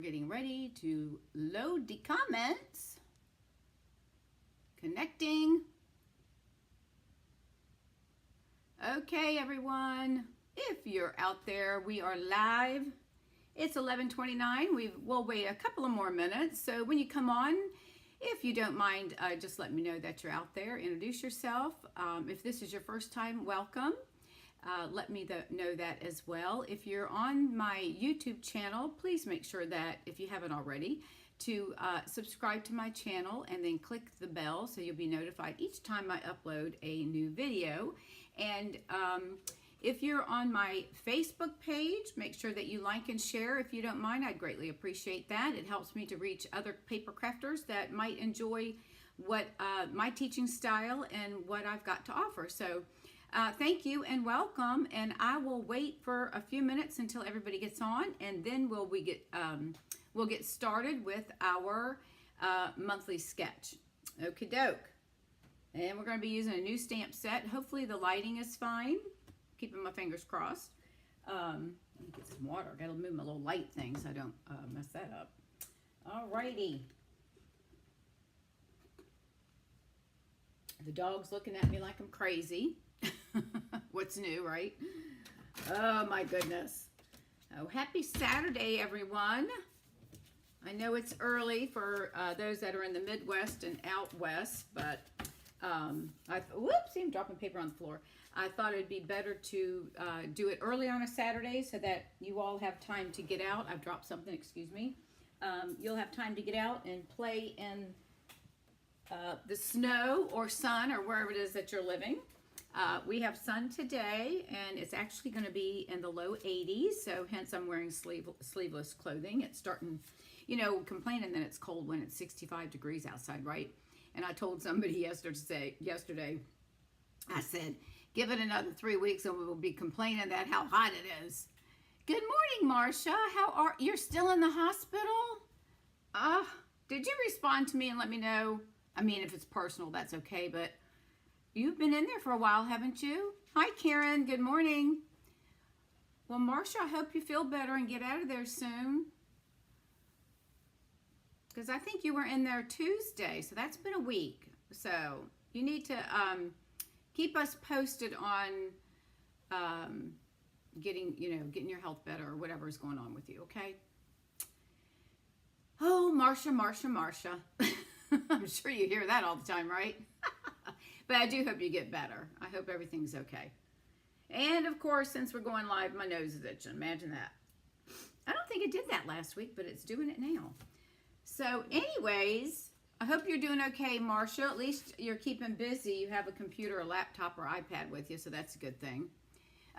Getting ready to load the comments. Connecting. Okay, everyone. If you're out there, we are live. It's 11:29. We'll wait a couple of more minutes. So when you come on, if you don't mind, just let me know that you're out there. Introduce yourself. If this is your first time, welcome. Let me know that as well. If you're on my YouTube channel, please make sure that, if you haven't already, to subscribe to my channel and then click the bell so you'll be notified each time I upload a new video. And if you're on my Facebook page, make sure that you like and share. If you don't mind, I'd greatly appreciate that. It helps me to reach other paper crafters that might enjoy what my teaching style and what I've got to offer. So thank you and welcome, and I will wait for a few minutes until everybody gets on, and then we'll get started with our monthly sketch. Okie doke. And we're going to be using a new stamp set. Hopefully the lighting is fine. Keeping my fingers crossed. Let me get some water. Got to move my little light thing so I don't mess that up. Alrighty. The dog's looking at me like I'm crazy. What's new, right? Oh my goodness. Oh, happy Saturday, everyone. I know it's early for those that are in the Midwest and out west, but whoops, I'm dropping paper on the floor. I thought it'd be better to do it early on a Saturday so that you all have time to get out. I've dropped something, excuse me. You'll have time to get out and play in the snow or sun or wherever it is that you're living. We have sun today, and it's actually going to be in the low 80s, so hence I'm wearing sleeveless clothing. It's starting, complaining that it's cold when it's 65 degrees outside, right? And I told somebody yesterday, I said, give it another 3 weeks and we'll be complaining that how hot it is. Good morning, Marcia. You're still in the hospital? Did you respond to me and let me know? I mean, if it's personal, that's okay, but you've been in there for a while, haven't you? Hi, Karen. Good morning. Well, Marcia, I hope you feel better and get out of there soon. Because I think you were in there Tuesday, so that's been a week. So you need to keep us posted on getting your health better or whatever is going on with you, okay? Oh, Marcia. I'm sure you hear that all the time, right? But I do hope you get better. I hope everything's okay. And of course, since we're going live, my nose is itching. Imagine that. I don't think it did that last week, but it's doing it now. So anyways, I hope you're doing okay, Marcia. At least you're keeping busy. You have a computer, a laptop, or iPad with you, so that's a good thing.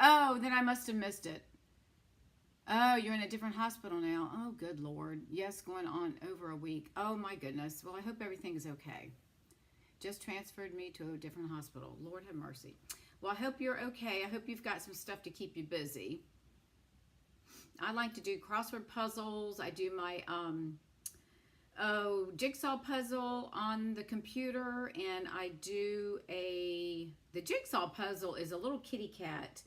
Oh, then I must have missed it. Oh, you're in a different hospital now. Oh, good Lord. Yes, going on over a week. Oh, my goodness. Well, I hope everything is okay. Just transferred me to a different hospital. Lord have mercy. Well, I hope you're okay. I hope you've got some stuff to keep you busy. I like to do crossword puzzles. I do my jigsaw puzzle on the computer, and I do the jigsaw puzzle is a little kitty cat.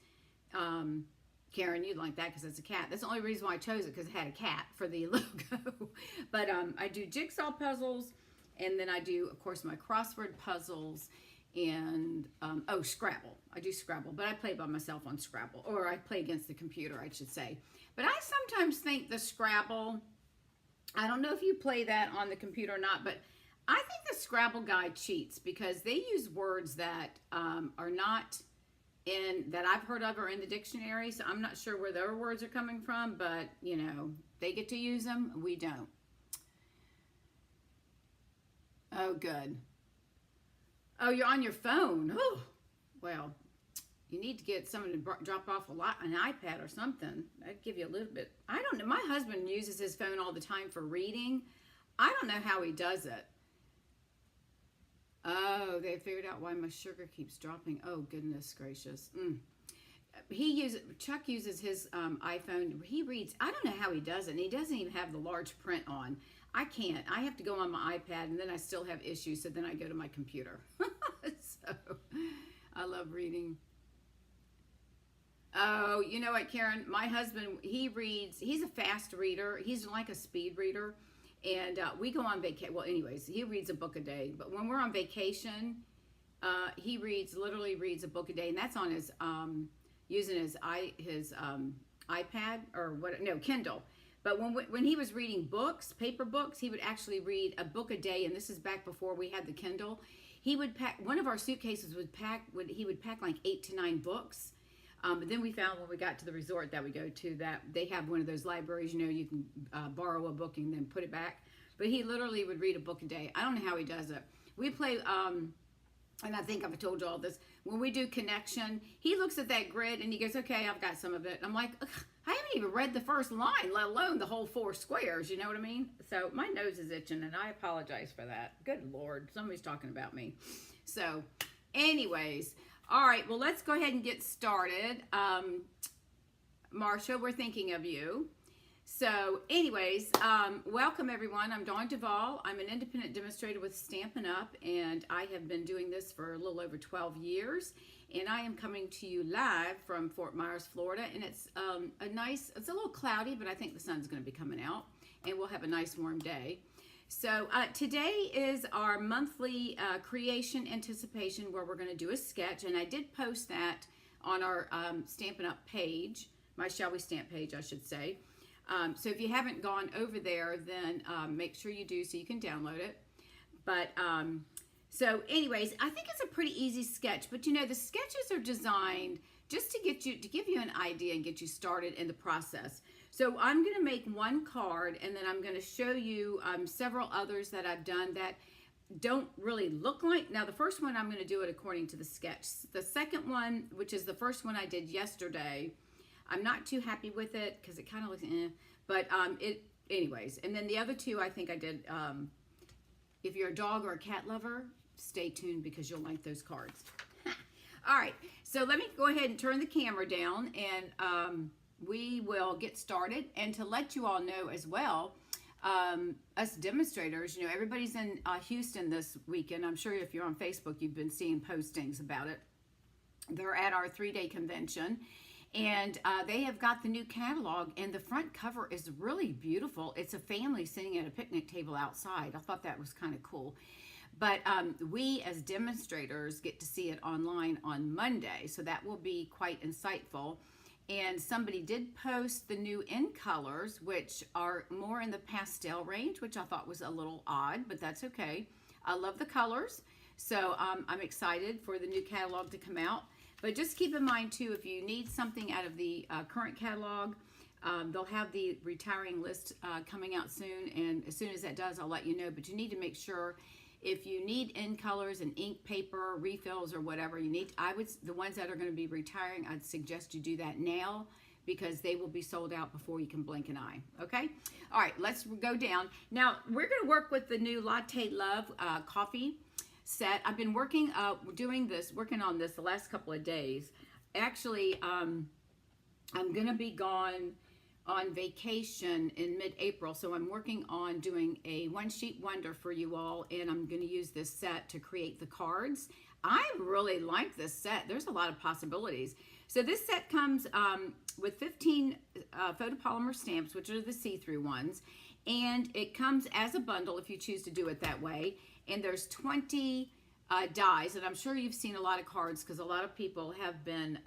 Karen, you'd like that because it's a cat. That's the only reason why I chose it, because it had a cat for the logo. But I do jigsaw puzzles, and then I do, of course, my crossword puzzles, and Scrabble. I do Scrabble, but I play by myself on Scrabble, or I play against the computer, I should say. But I sometimes think the Scrabble, I don't know if you play that on the computer or not, but I think the Scrabble guy cheats because they use words that are not that I've heard of or in the dictionary, so I'm not sure where their words are coming from, but, they get to use them, we don't. Oh, good. Oh, you're on your phone. Oh, well, you need to get someone to drop off an iPad or something. That'd give you a little bit. I don't know. My husband uses his phone all the time for reading. I don't know how he does it. Oh, they figured out why my sugar keeps dropping. Oh, goodness gracious. Chuck uses his iPhone. He reads. I don't know how he does it. And he doesn't even have the large print on. I can't. I have to go on my iPad, and then I still have issues, so then I go to my computer. So I love reading. Oh, you know what, Karen? My husband, he reads, he's a fast reader. He's like a speed reader. And we go on vacation. Well, anyways, he reads a book a day. But when we're on vacation, he literally reads a book a day. And that's on his, using his iPad or what, no, Kindle. But when he was reading books, paper books, he would actually read a book a day. And this is back before we had the Kindle. He would pack, one of our suitcases he would pack like 8 to 9 books. But then we found when we got to the resort that we go to that they have one of those libraries, you know, you can borrow a book and then put it back. But he literally would read a book a day. I don't know how he does it. We play, and I think I've told you all this, when we do Connection, he looks at that grid and he goes, okay, I've got some of it. I'm like, I haven't even read the first line, let alone the whole 4 squares, you know what I mean? So my nose is itching and I apologize for that. Good Lord, somebody's talking about me. So anyways, all right, well, let's go ahead and get started. Marsha, we're thinking of you. So anyways, welcome everyone. I'm Dawn Duvall. I'm an independent demonstrator with Stampin' Up, and I have been doing this for a little over 12 years. And I am coming to you live from Fort Myers, Florida. And it's it's a little cloudy, but I think the sun's going to be coming out, and we'll have a nice warm day. So today is our monthly creation anticipation where we're going to do a sketch, and I did post that on our Stampin' Up page, my Shall We Stamp page, I should say. So if you haven't gone over there, then make sure you do so you can download it. But so anyways, I think it's a pretty easy sketch, but you know, the sketches are designed just to give you an idea and get you started in the process. So I'm going to make one card, and then I'm going to show you several others that I've done that don't really look like. Now, the first one, I'm going to do it according to the sketch. The second one, which is the first one I did yesterday, I'm not too happy with it because it kind of looks but anyways. And then the other two, I think I did, if you're a dog or a cat lover, stay tuned because you'll like those cards. All right, so let me go ahead and turn the camera down, and we will get started. And to let you all know as well, us demonstrators, you know, everybody's in Houston this weekend. I'm sure if you're on Facebook, you've been seeing postings about it. They're at our 3-day convention, and they have got the new catalog, and the front cover is really beautiful. It's a family sitting at a picnic table outside. I thought that was kind of cool. But we as demonstrators get to see it online on Monday, so that will be quite insightful. And somebody did post the new in colors, which are more in the pastel range, which I thought was a little odd, but that's okay. I love the colors, so I'm excited for the new catalog to come out. But just keep in mind, too, if you need something out of the current catalog, they'll have the retiring list coming out soon, and as soon as that does, I'll let you know. But you need to make sure, if you need in colors and ink, paper, refills, or whatever you need, the ones that are going to be retiring, I'd suggest you do that now because they will be sold out before you can blink an eye. Okay? All right, let's go down. Now, we're going to work with the new Latte Love coffee set. I've been working on this the last couple of days. Actually, I'm going to be gone on vacation in mid-April, so I'm working on doing a one-sheet wonder for you all, and I'm going to use this set to create the cards. I really like this set. There's a lot of possibilities. So this set comes with 15 photopolymer stamps, which are the see-through ones, and it comes as a bundle if you choose to do it that way, and there's 20 dies, and I'm sure you've seen a lot of cards because a lot of people have been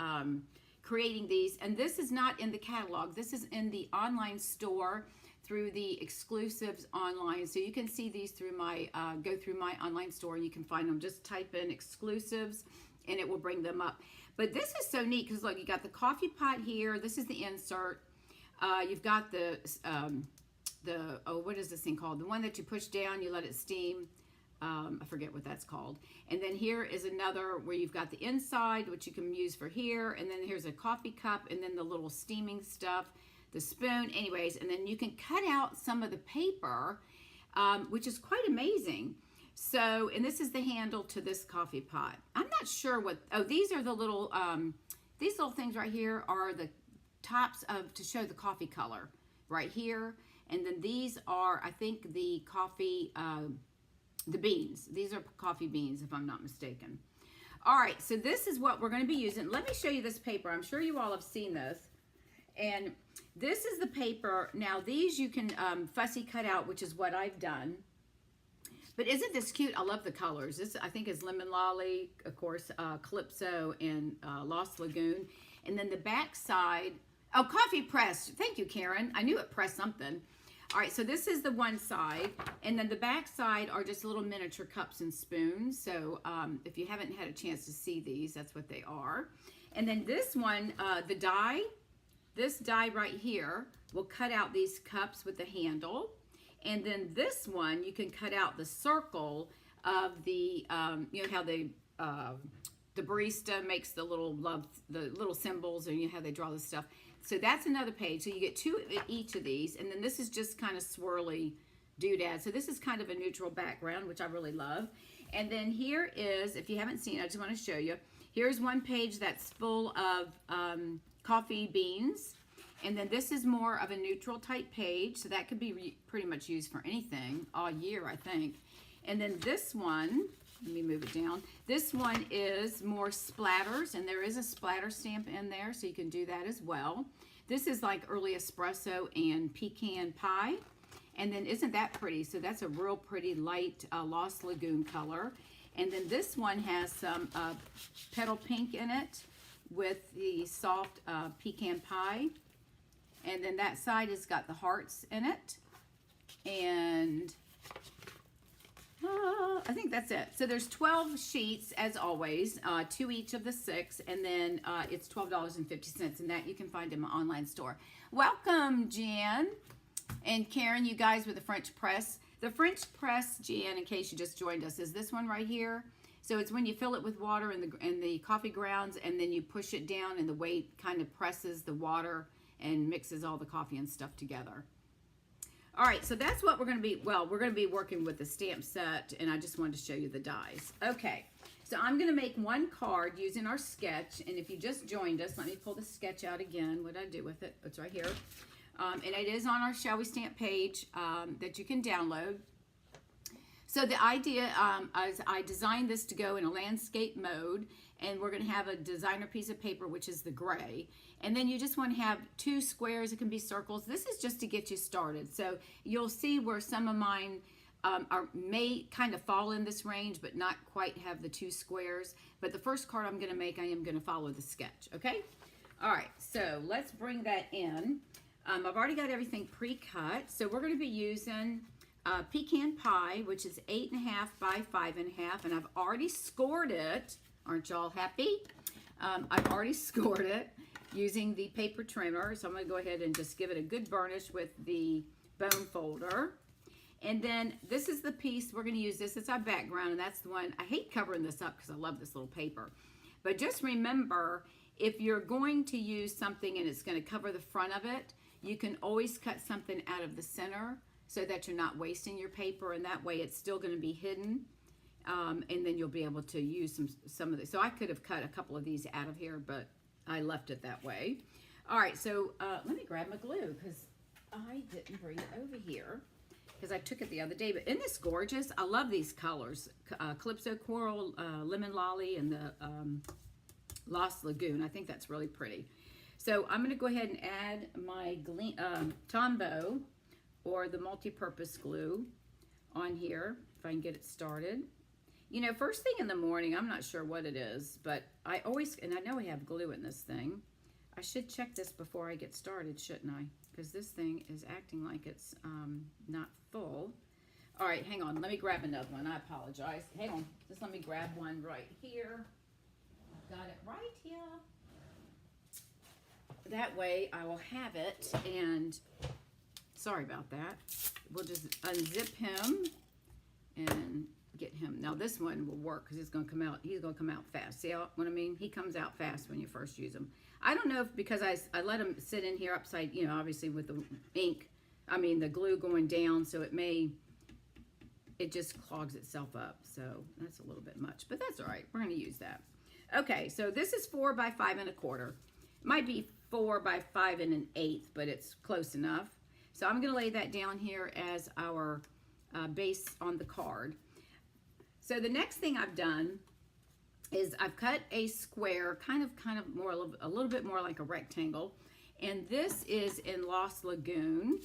creating these, and this is not in the catalog. This is in the online store through the exclusives online, so you can see these through my go through my online store and you can find them. Just type in exclusives and it will bring them up. But this is so neat because look, you got the coffee pot here. This is the insert. You've got the what is this thing called, the one that you push down, you let it steam. I forget what that's called. And then here is another where you've got the inside, which you can use for here. And then here's a coffee cup, and then the little steaming stuff, the spoon, anyways. And then you can cut out some of the paper, which is quite amazing. So, and this is the handle to this coffee pot. I'm not sure what, oh, these are the little, these little things right here are the tops to show the coffee color right here. And then these are, I think, the coffee, the beans. These are coffee beans, if I'm not mistaken. All right, so this is what we're going to be using. Let me show you this paper. I'm sure you all have seen this. And this is the paper. Now, these you can fussy cut out, which is what I've done. But isn't this cute? I love the colors. This, I think, is Lemon Lolly, of course, Calypso, and Lost Lagoon. And then the back side, oh, Coffee Press. Thank you, Karen. I knew it pressed something. All right, so this is the one side, and then the back side are just little miniature cups and spoons. So if you haven't had a chance to see these, that's what they are. And then this one, the die, this die right here will cut out these cups with the handle. And then this one, you can cut out the circle of the, you know how they, the barista makes the little symbols, and you know how they draw the stuff. So that's another page. So you get two of each of these, and then this is just kind of swirly doodad. So this is kind of a neutral background, which I really love. And then here is, if you haven't seen it, I just want to show you. Here's one page that's full of coffee beans. And then this is more of a neutral type page. So that could be pretty much used for anything all year, I think. And then this one, let me move it down. This one is more splatters, and there is a splatter stamp in there, so you can do that as well. This is like early espresso and pecan pie. And then isn't that pretty? So that's a real pretty light Lost Lagoon color. And then this one has some petal pink in it with the soft pecan pie. And then that side has got the hearts in it. And I think that's it. So there's 12 sheets, as always, 2 each of the 6, and then it's $12.50, and that you can find in my online store. Welcome, Jan and Karen, you guys with the French press. The French press, Jan, in case you just joined us, is this one right here. So it's when you fill it with water and the coffee grounds, and then you push it down, and the weight kind of presses the water and mixes all the coffee and stuff together. All right, so that's what we're going to be, well, we're going to be working with the stamp set, and I just wanted to show you the dies. Okay, so I'm going to make one card using our sketch, and if you just joined us, let me pull the sketch out again. What did I do with it? It's right here. And it is on our Shall We Stamp page that you can download. So the idea is I designed this to go in a landscape mode, and we're going to have a designer piece of paper, which is the gray. And then you just want to have 2 squares. It can be circles. This is just to get you started. So you'll see where some of mine may kind of fall in this range, but not quite have the 2 squares. But the first card I'm going to make, I am going to follow the sketch, okay? All right, so let's bring that in. I've already got everything pre-cut. So we're going to be using pecan pie, which is 8.5 by 5.5, and I've already scored it. Aren't y'all happy? I've already scored it using the paper trimmer, so I'm going to go ahead and just give it a good burnish with the bone folder. And then this is the piece we're going to use. This is our background, and that's the one. I hate covering this up because I love this little paper. But just remember, if you're going to use something and it's going to cover the front of it, you can always cut something out of the center so that you're not wasting your paper, and that way it's still going to be hidden. And then you'll be able to use some of this. So I could have cut a couple of these out of here, but I left it that way. All right, so let me grab my glue because I didn't bring it over here because I took it the other day. But isn't this gorgeous? I love these colors. Calypso Coral, Lemon Lolly, and the Lost Lagoon. I think that's really pretty. So I'm going to go ahead and add my Tombow or the multi-purpose glue on here if I can get it started. You know, first thing in the morning, I'm not sure what it is, but I always, and I know I have glue in this thing. I should check this before I get started, shouldn't I? Because this thing is acting like it's not full. All right, hang on. Let me grab another one. I apologize. Hang on. Just let me grab one right here. I've got it right here. That way I will have it, and sorry about that. We'll just unzip him and get him. Now this one will work because it's going to come out. He's going to come out fast. See what I mean? He comes out fast when you first use him. I don't know if because I let him sit in here upside, you know, obviously with the ink, I mean the glue going down, so it just clogs itself up. So that's a little bit much, but that's all right. We're going to use that. Okay, so this is 4 by 5 1/4. It might be 4 by 5 1/8, but it's close enough. So I'm going to lay that down here as our base on the card. So the next thing I've done is I've cut a square, kind of more, a little bit more like a rectangle. And this is in Lost Lagoon.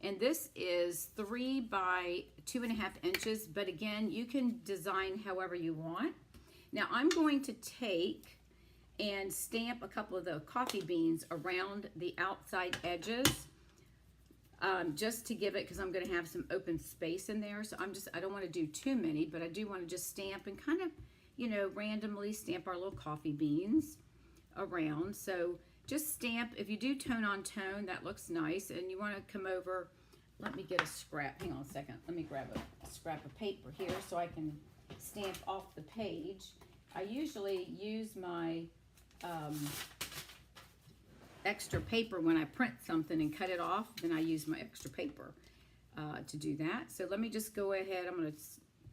And this is 3 by 2.5 inches. But again, you can design however you want. Now I'm going to take and stamp a couple of the coffee beans around the outside edges. Just to give it, because I'm going to have some open space in there. So I don't want to do too many, but I do want to just stamp and kind of, you know, randomly stamp our little coffee beans around. So just stamp. If you do tone on tone, that looks nice. And you want to come over, let me get a scrap. Hang on a second. Let me grab a scrap of paper here so I can stamp off the page. I usually use my extra paper when I print something and cut it off. Then I use my extra paper to do that. So let me just go ahead. I'm going to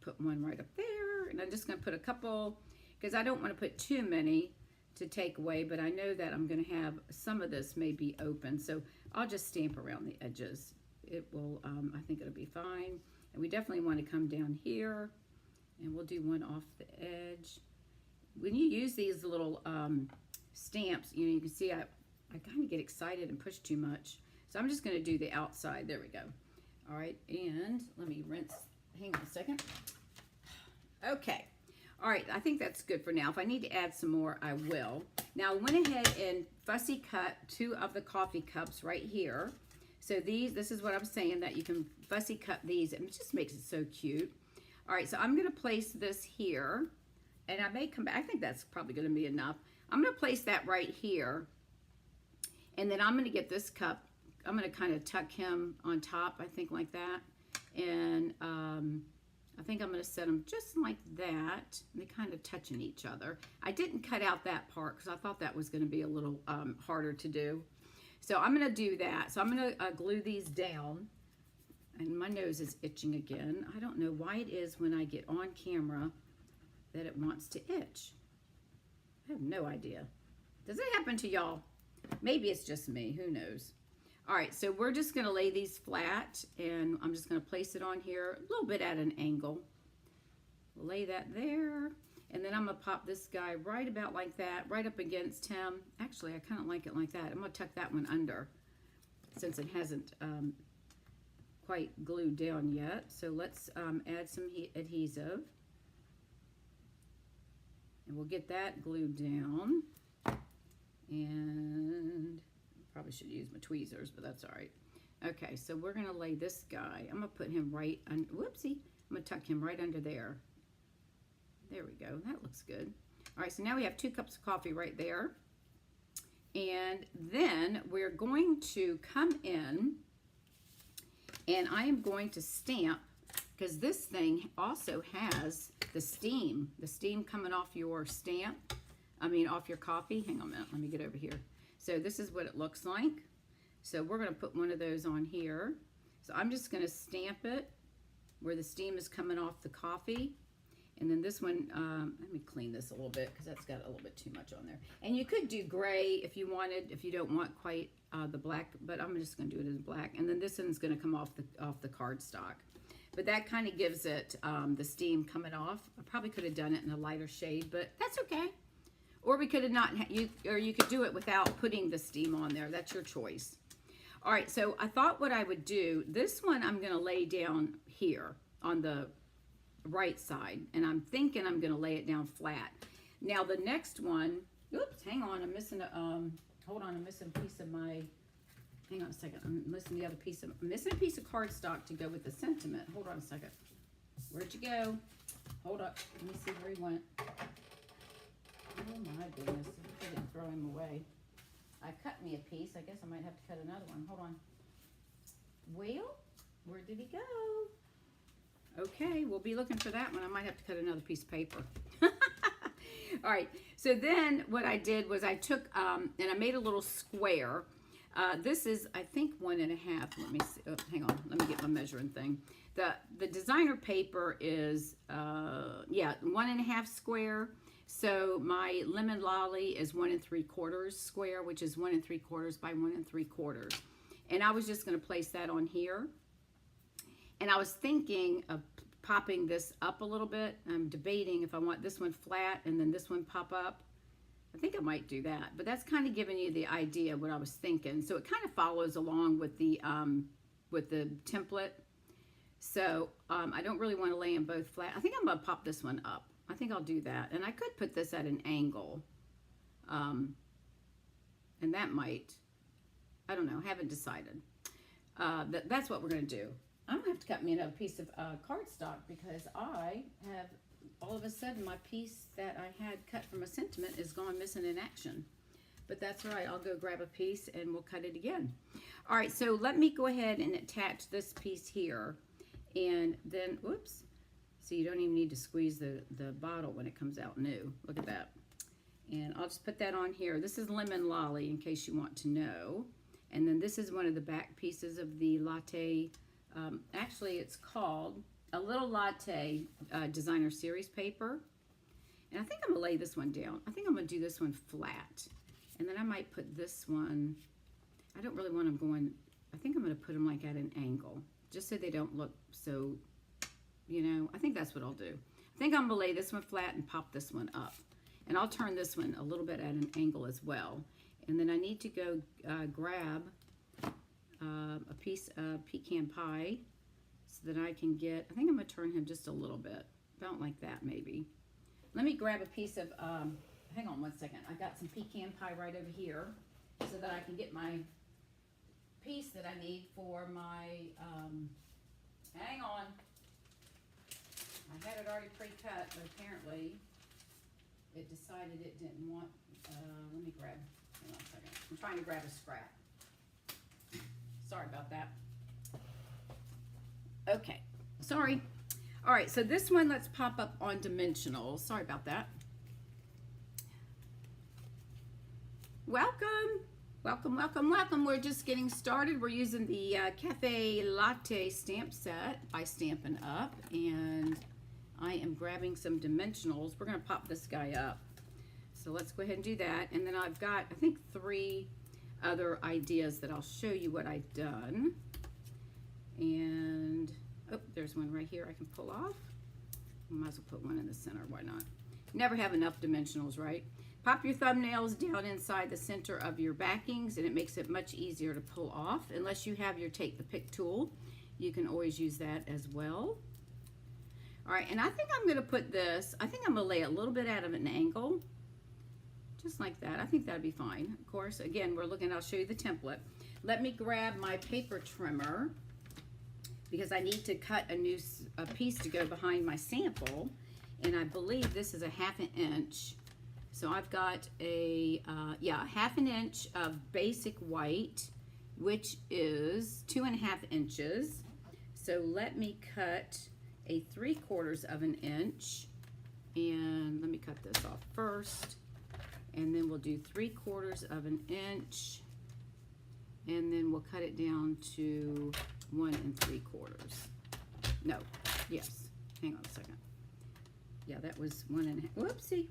put one right up there. And I'm just going to put a couple, because I don't want to put too many to take away, but I know that I'm going to have some of this may be open. So I'll just stamp around the edges. It will, I think it'll be fine. And we definitely want to come down here, and we'll do one off the edge. When you use these little stamps, you know, you can see I kind of get excited and push too much. So I'm just going to do the outside. There we go. All right, and let me rinse. Hang on a second. Okay. All right, I think that's good for now. If I need to add some more, I will. Now, I went ahead and fussy cut 2 of the coffee cups right here. So this is what I'm saying, that you can fussy cut these, and it just makes it so cute. All right, so I'm going to place this here, and I may come back. I think that's probably going to be enough. I'm going to place that right here, and then I'm going to get this cup. I'm going to kind of tuck him on top, I think, like that. And I think I'm going to set them just like that. They kind of touching each other. I didn't cut out that part because I thought that was going to be a little harder to do. So I'm going to do that. So I'm going to glue these down. And my nose is itching again. I don't know why it is when I get on camera that it wants to itch. I have no idea. Does it happen to y'all? Maybe it's just me. Who knows? All right, so we're just going to lay these flat, and I'm just going to place it on here a little bit at an angle. Lay that there, and then I'm going to pop this guy right about like that, right up against him. Actually, I kind of like it like that. I'm going to tuck that one under since it hasn't quite glued down yet. So let's add some adhesive, and we'll get that glued down. And probably should use my tweezers, but that's all right. Okay, so we're going to lay this guy. I'm going to put him right under, whoopsie. I'm going to tuck him right under there. There we go. That looks good. All right, so now we have 2 cups of coffee right there. And then we're going to come in, and I am going to stamp, because this thing also has the steam coming off your stamp. Off your coffee. Hang on a minute. Let me get over here. So this is what it looks like. So we're going to put one of those on here. So I'm just going to stamp it where the steam is coming off the coffee. And then this one, let me clean this a little bit because that's got a little bit too much on there. And you could do gray if you wanted, if you don't want quite the black, but I'm just going to do it in black. And then this one's going to come off the cardstock. But that kind of gives it the steam coming off. I probably could have done it in a lighter shade, but that's okay. Or we could have not, or you could do it without putting the steam on there. That's your choice. All right, so I thought what I would do, this one I'm going to lay down here on the right side, and I'm thinking I'm going to lay it down flat. Now the next one, oops, hang on, I'm missing a, hold on, I'm missing a piece of my, hang on a second, I'm missing the other piece of, I'm missing a piece of cardstock to go with the sentiment. Hold on a second. Where'd you go? Hold up, let me see where he went. Oh my goodness, I didn't throw him away. I cut me a piece. I guess I might have to cut another one. Hold on. Well, where did he go? Okay, we'll be looking for that one. I might have to cut another piece of paper. All right, so then what I did was I took, and I made a little square. This is, I think, 1.5. Let me see. Oh, hang on. Let me get my measuring thing. The designer paper is, yeah, 1.5 square. So my lemon lolly is 1 3/4 square, which is 1 3/4 by 1 3/4. And I was just going to place that on here. And I was thinking of popping this up a little bit. I'm debating if I want this one flat and then this one pop up. I think I might do that, but that's kind of giving you the idea of what I was thinking. So it kind of follows along with the template. So I don't really want to lay them both flat. I think I'm going to pop this one up. I think I'll do that. And I could put this at an angle. And that might, I don't know, haven't decided. That's what we're going to do. I'm going to have to cut me another piece of cardstock because I have, all of a sudden, my piece that I had cut from a sentiment is gone missing in action. But that's all right. I'll go grab a piece and we'll cut it again. All right, so let me go ahead and attach this piece here. And then, whoops. So you don't even need to squeeze the bottle when it comes out new. Look at that. And I'll just put that on here. This is Lemon Lolly, in case you want to know. And then this is one of the back pieces of the latte. Actually, it's called a Little Latte Designer Series paper. And I think I'm going to lay this one down. I think I'm going to do this one flat. And then I might put this one, I don't really want them going, I think I'm going to put them like at an angle, just so they don't look so, you know, I think that's what I'll do. I think I'm going to lay this one flat and pop this one up. And I'll turn this one a little bit at an angle as well. And then I need to go grab a piece of pecan pie so that I can get, I think I'm going to turn him just a little bit. About like that maybe. Let me grab a piece of, hang on one second. I got some pecan pie right over here so that I can get my piece that I need for my, hang on. I had it already pre-cut, but apparently it decided it didn't want, let me grab, hang on a second. I'm trying to grab a scrap. Sorry about that. Okay, sorry. All right, so this one, let's pop up on dimensional. Sorry about that. Welcome, welcome, welcome, welcome. We're just getting started. We're using the Cafe Latte stamp set by Stampin' Up, and I am grabbing some dimensionals. We're gonna pop this guy up. So let's go ahead and do that. And then I've got, I think, 3 other ideas that I'll show you what I've done. And, oh, there's one right here I can pull off. Might as well put one in the center, why not? Never have enough dimensionals, right? Pop your thumbnails down inside the center of your backings and it makes it much easier to pull off. Unless you have your Take the Pick tool, you can always use that as well. All right, and I think I'm gonna put this, I think I'm gonna lay a little bit out of an angle, just like that. I think that'd be fine. Of course, again, we're looking, I'll show you the template. Let me grab my paper trimmer because I need to cut a piece to go behind my sample. And I believe this is a 1/2 inch. So I've got a, yeah, 1/2 inch of basic white, which is 2.5 inches. So let me cut a 3/4 of an inch. And let me cut this off first. And then we'll do 3/4 of an inch. And then we'll cut it down to 1 3/4. No, yes, hang on a second. Yeah, that was 1 1/2, whoopsie.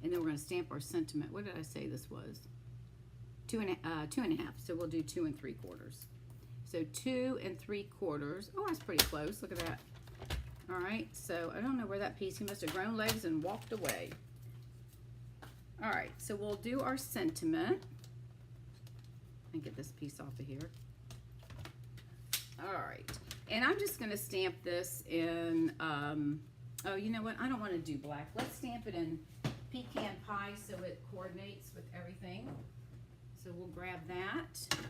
And then we're gonna stamp our sentiment. What did I say this was? 2 1/2, so we'll do 2 3/4. So 2 3/4, oh, that's pretty close, look at that. All right, so I don't know where that piece, he must have grown legs and walked away. All right, so we'll do our sentiment. And get this piece off of here. All right, and I'm just gonna stamp this in, oh, you know what? I don't wanna do black. Let's stamp it in pecan pie so it coordinates with everything. So we'll grab that.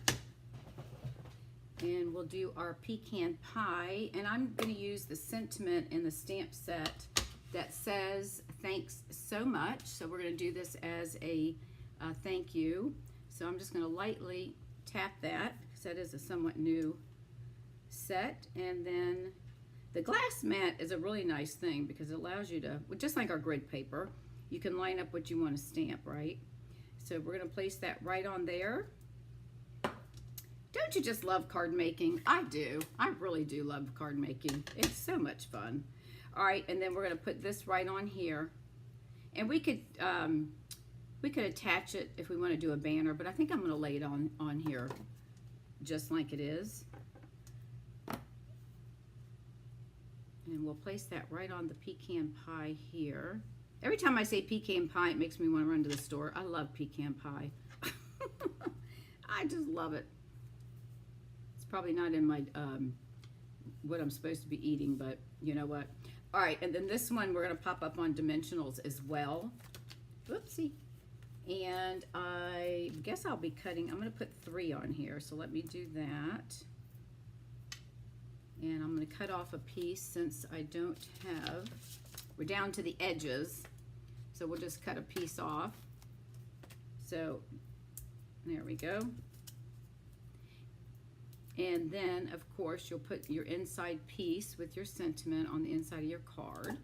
And we'll do our pecan pie. And I'm gonna use the sentiment in the stamp set that says, thanks so much. So we're gonna do this as a thank you. So I'm just gonna lightly tap that because that is a somewhat new set. And then the glass mat is a really nice thing because it allows you to, just like our grid paper, you can line up what you want to stamp, right? So we're gonna place that right on there. Don't you just love card making? I do. I really do love card making. It's so much fun. All right, and then we're gonna put this right on here. And we could attach it if we want to do a banner, but I think I'm going to lay it on here just like it is. And we'll place that right on the pecan pie here. Every time I say pecan pie, it makes me want to run to the store. I love pecan pie. I just love it. It's probably not in my what I'm supposed to be eating, but you know what? All right, and then this one we're going to pop up on dimensionals as well. Whoopsie. And I guess I'll be cutting, I'm going to put 3 on here, so let me do that. And I'm going to cut off a piece since I don't have, we're down to the edges, so we'll just cut a piece off. So there we go. And then of course you'll put your inside piece with your sentiment on the inside of your card.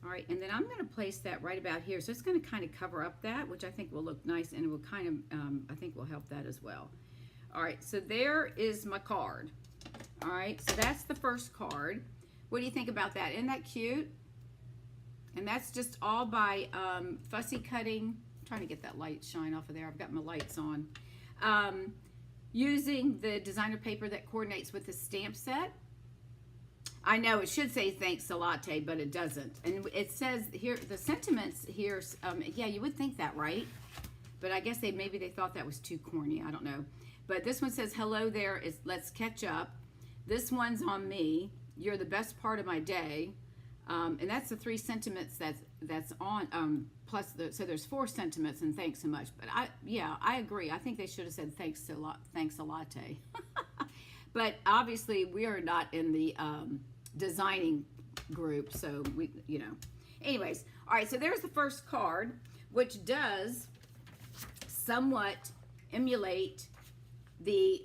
All right, and then I'm going to place that right about here, so it's going to kind of cover up that, which I think will look nice, and it will kind of I think will help that as well. All right, so there is my card. All right, so that's the first card. What do you think about that? Isn't that cute? And that's just all by fussy cutting. I'm trying to get that light shine off of there. I've got my lights on. Using the designer paper that coordinates with the stamp set. I know it should say thanks to Latte, but it doesn't. And it says here, the sentiments here, yeah, you would think that, right? But I guess maybe they thought that was too corny. I don't know. But this one says, hello there, let's catch up. This one's on me. You're the best part of my day. And that's the 3 sentiments that's on, plus, so there's 4 sentiments and thanks so much. But yeah, I agree. I think they should have said thanks a Latte. But obviously we are not in the designing group, so we, you know. Anyways, all right, so there's the first card, which does somewhat emulate the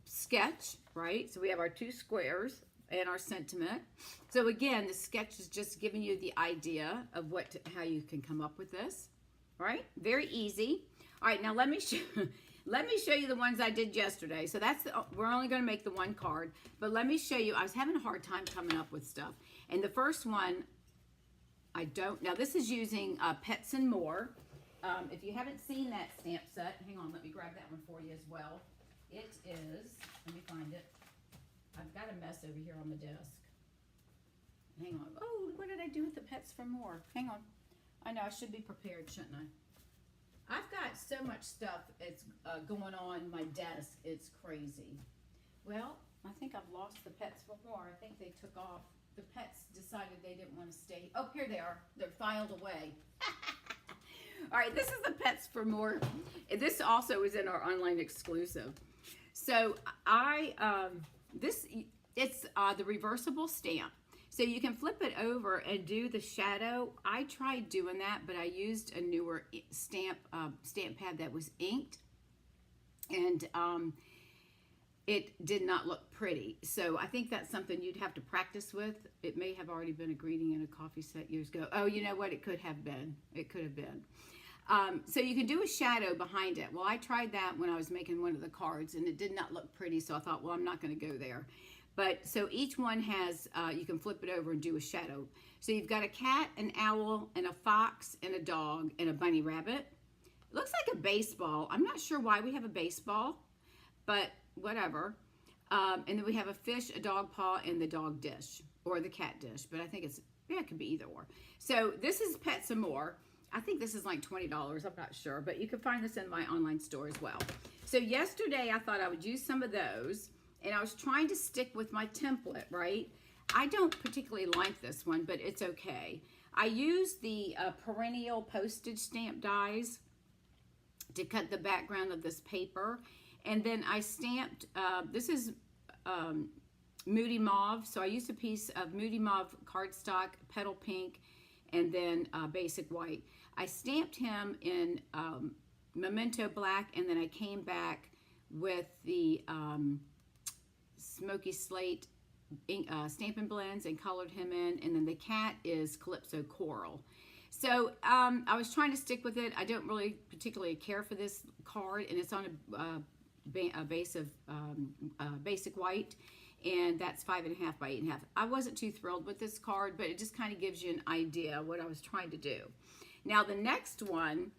sketch, right? So we have our 2 squares and our sentiment. So again, the sketch is just giving you the idea of how you can come up with this. All right, very easy. All right, now let me show you the ones I did yesterday. So we're only going to make the 1 card, but let me show you. I was having a hard time coming up with stuff, and the first one now this is using Pets and More. If you haven't seen that stamp set, hang on, let me grab that one for you as well. It is, let me find it. I've got a mess over here on the desk. Hang on. Oh, what did I do with the Pets for More? Hang on. I know, I should be prepared, shouldn't I? I've got so much stuff that's going on my desk. It's crazy. Well, I think I've lost the Pets for More. I think they took off. The pets decided they didn't want to stay. Oh, here they are. They're filed away. All right, this is the Pets for More. This also is in our online exclusive. So it's the reversible stamp. So you can flip it over and do the shadow. I tried doing that, but I used a newer stamp pad that was inked, and it did not look pretty. So I think that's something you'd have to practice with. It may have already been a greeting in a coffee set years ago. Oh, you know what? It could have been. It could have been. So you can do a shadow behind it. Well, I tried that when I was making one of the cards, and it did not look pretty, so I thought, well, I'm not going to go there. But so each one has, you can flip it over and do a shadow. So you've got a cat, an owl, and a fox, and a dog, and a bunny rabbit. It looks like a baseball. I'm not sure why we have a baseball, but whatever. And then we have a fish, a dog paw, and the dog dish, or the cat dish. But I think it could be either or. So this is Pets and More. I think this is like $20. I'm not sure, but you can find this in my online store as well. So yesterday I thought I would use some of those, and I was trying to stick with my template, right? I don't particularly like this one, but it's okay. I used the perennial postage stamp dies to cut the background of this paper, and then I stamped, this is Moody Mauve, so I used a piece of Moody Mauve cardstock, petal pink, and then basic white. I stamped him in Memento Black, and then I came back with the Smoky Slate Stampin' Blends and colored him in, and then the cat is Calypso Coral. So I was trying to stick with it. I don't really particularly care for this card, and it's on a base of basic white, and that's 5.5 by 8.5. I wasn't too thrilled with this card, but it just kind of gives you an idea of what I was trying to do. Now the next one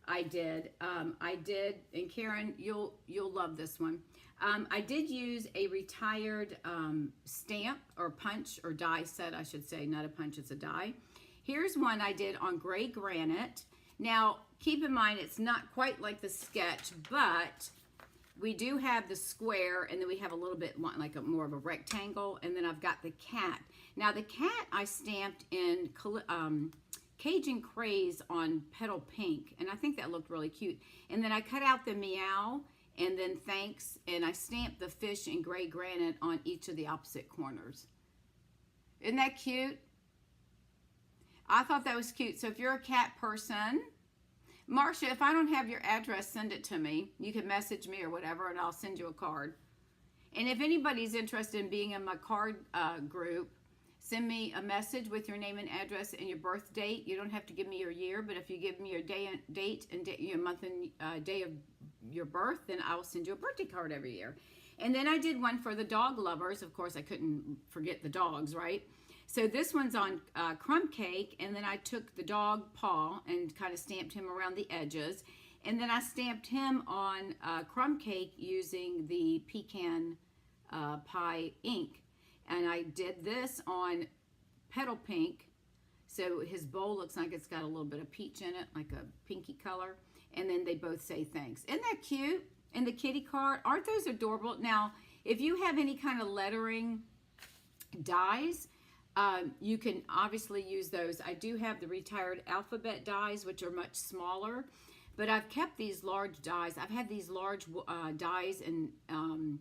I did, and Karen, you'll love this one. I did use a retired stamp or punch or die set, I should say. Not a punch, it's a die. Here's one I did on gray granite. Now, keep in mind, it's not quite like the sketch, but we do have the square, and then we have a little bit like more of a rectangle, and then I've got the cat. Now, the cat I stamped in Cajun Craze on Petal Pink, and I think that looked really cute. And then I cut out the meow, and then thanks, and I stamped the fish in gray granite on each of the opposite corners. Isn't that cute? I thought that was cute. So if you're a cat person, Marcia, if I don't have your address, send it to me. You can message me or whatever, and I'll send you a card. And if anybody's interested in being in my card group, send me a message with your name and address and your birth date. You don't have to give me your year, but if you give me your date and your month and day of your birth, then I will send you a birthday card every year. And then I did one for the dog lovers. Of course, I couldn't forget the dogs, right? So this one's on crumb cake, and then I took the dog paw and kind of stamped him around the edges. And then I stamped him on crumb cake using the pecan pie ink. And I did this on Petal Pink, so his bowl looks like it's got a little bit of peach in it, like a pinky color. And then they both say thanks. Isn't that cute? And the kitty card, aren't those adorable? Now, if you have any kind of lettering dies, you can obviously use those. I do have the retired alphabet dies, which are much smaller, but I've kept these large dies. I've had these large dies and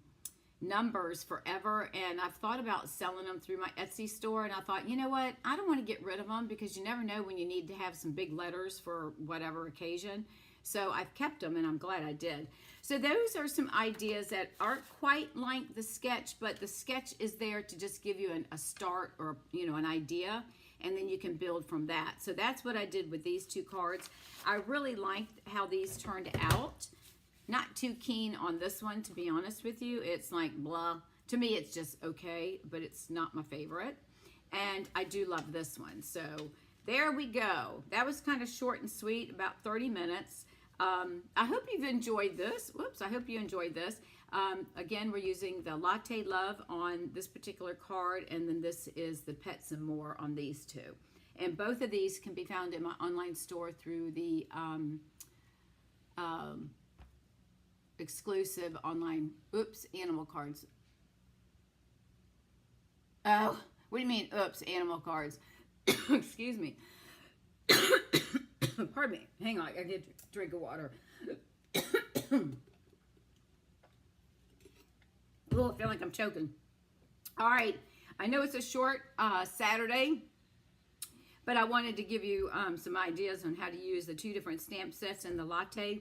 numbers forever, and I've thought about selling them through my Etsy store, and I thought, you know what, I don't want to get rid of them because you never know when you need to have some big letters for whatever occasion. So I've kept them, and I'm glad I did. So those are some ideas that aren't quite like the sketch, but the sketch is there to just give you a start or, you know, an idea, and then you can build from that. So that's what I did with these two cards. I really liked how these turned out. Not too keen on this one, to be honest with you. It's like blah. To me, it's just okay, but it's not my favorite. And I do love this one. So there we go. That was kind of short and sweet, about 30 minutes. I hope you've enjoyed this. Whoops, I hope you enjoyed this. Again, we're using the Latte Love on this particular card, and then this is the Pets and More on these two. And both of these can be found in my online store through the exclusive online, animal cards. Oh, what do you mean, animal cards? Excuse me. Pardon me. Hang on, I get a drink of water. Oh, I feel like I'm choking. All right, I know it's a short Saturday, but I wanted to give you some ideas on how to use the two different stamp sets and the Latte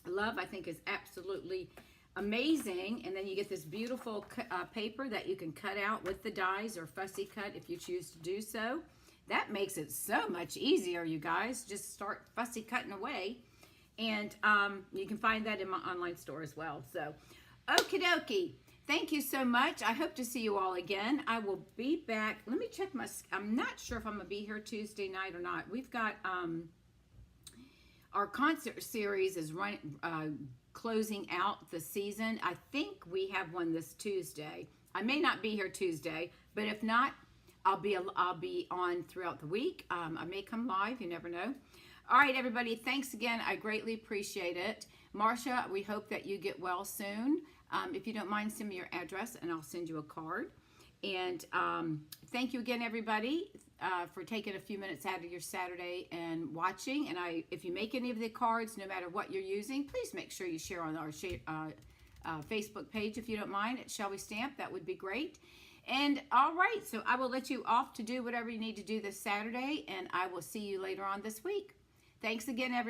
Love. I think is absolutely amazing. And then you get this beautiful paper that you can cut out with the dies or fussy cut if you choose to do so. That makes it so much easier, you guys. Just start fussy cutting away. And you can find that in my online store as well. So, okie dokie. Thank you so much. I hope to see you all again. I will be back. Let me check my, I'm not sure if I'm going to be here Tuesday night or not. We've got our concert series is closing out the season. I think we have one this Tuesday. I may not be here Tuesday, but if not, I'll be on throughout the week. I may come live. You never know. All right, everybody. Thanks again. I greatly appreciate it. Marcia, we hope that you get well soon. If you don't mind, send me your address and I'll send you a card. And thank you again, everybody, for taking a few minutes out of your Saturday and watching. And if you make any of the cards, no matter what you're using, please make sure you share on our Facebook page, if you don't mind, at Shall We Stamp. That would be great. And all right, so I will let you off to do whatever you need to do this Saturday, and I will see you later on this week. Thanks again, everyone.